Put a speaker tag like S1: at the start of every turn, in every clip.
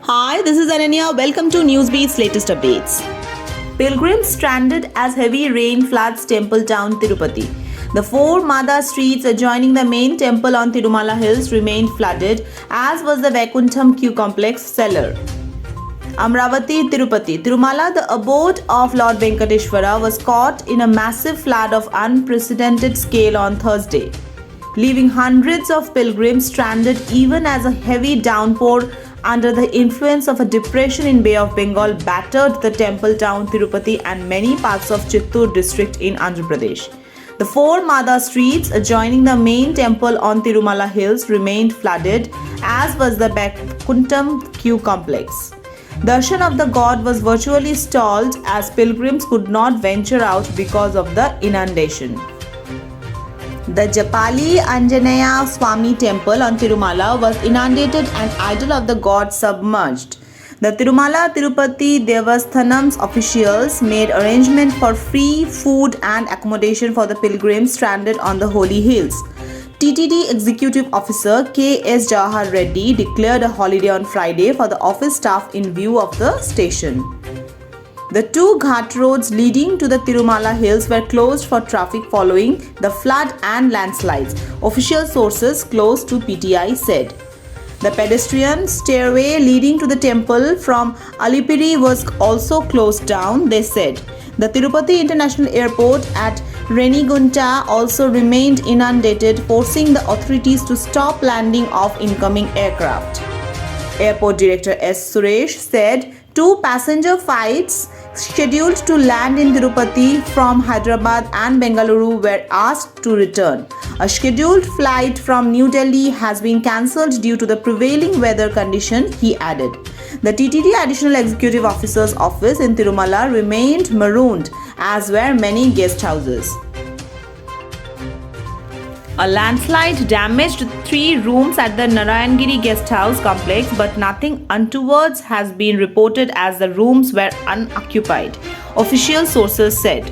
S1: Hi, this is Ananya. Welcome to Newsbeat's latest updates. Pilgrims stranded as heavy rain floods temple town Tirupati. The four Mada streets adjoining the main temple on Tirumala Hills remained flooded, as was the Vaikuntham Q complex cellar. Amravati Tirupati. Tirumala, the abode of Lord Venkateshwara, was caught in a massive flood of unprecedented scale on Thursday, leaving hundreds of pilgrims stranded even as a heavy downpour under the influence of a depression in Bay of Bengal battered the temple town Tirupati and many parts of Chittoor district in Andhra Pradesh. The four Mada streets adjoining the main temple on Tirumala Hills remained flooded, as was the Vaikuntham Q complex. Darshan of the god was virtually stalled as pilgrims could not venture out because of the inundation. The Japali Anjaneya Swami temple on Tirumala was inundated and idol of the god submerged. The Tirumala Tirupati Devasthanam's officials made arrangement for free food and accommodation for the pilgrims stranded on the holy hills. TTD Executive Officer K.S. Jawahar Reddy declared a holiday on Friday for the office staff in view of the station. The two ghat roads leading to the Tirumala Hills were closed for traffic following the flood and landslides, official sources close to PTI said. The pedestrian stairway leading to the temple from Alipiri was also closed down, they said. The Tirupati International Airport at Renigunta also remained inundated, forcing the authorities to stop landing of incoming aircraft. Airport Director S. Suresh said two passenger flights scheduled to land in Tirupati from Hyderabad and Bengaluru were asked to return. A scheduled flight from New Delhi has been cancelled due to the prevailing weather condition, he added. The TTD Additional Executive Officer's office in Tirumala remained marooned, as were many guest houses. A landslide damaged 3 rooms at the Narayangiri guest house complex, but nothing untoward has been reported as the rooms were unoccupied, official sources said.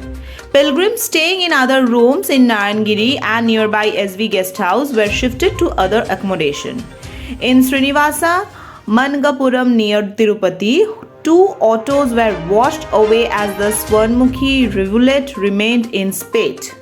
S1: Pilgrims staying in other rooms in Narayangiri and nearby SV guest house were shifted to other accommodation. In Srinivasa Mangapuram near Tirupati, 2 autos were washed away as the Swarnmukhi rivulet remained in spate.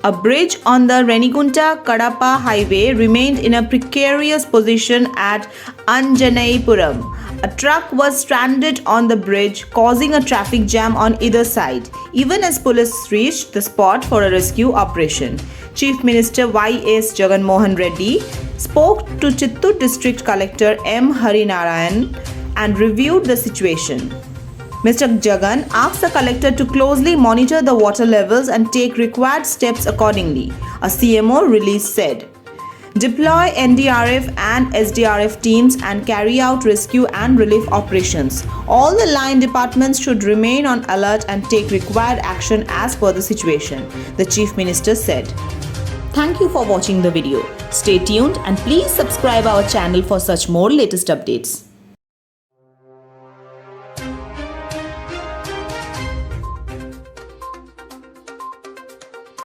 S1: A bridge on the Renigunta-Kadapa highway remained in a precarious position at Anjaneypuram. A truck was stranded on the bridge, causing a traffic jam on either side, even as police reached the spot for a rescue operation. Chief Minister Y.S. Jagan Mohan Reddy spoke to Chittoor District Collector M. Harinarayan and reviewed the situation. Mr. Jagan asked the collector to closely monitor the water levels and take required steps accordingly, a CMO release said. Deploy NDRF and SDRF teams and carry out rescue and relief operations. All the line departments should remain on alert and take required action as per the situation, the Chief Minister said. Thank you for watching the video. Stay tuned and please subscribe our channel for such more latest updates.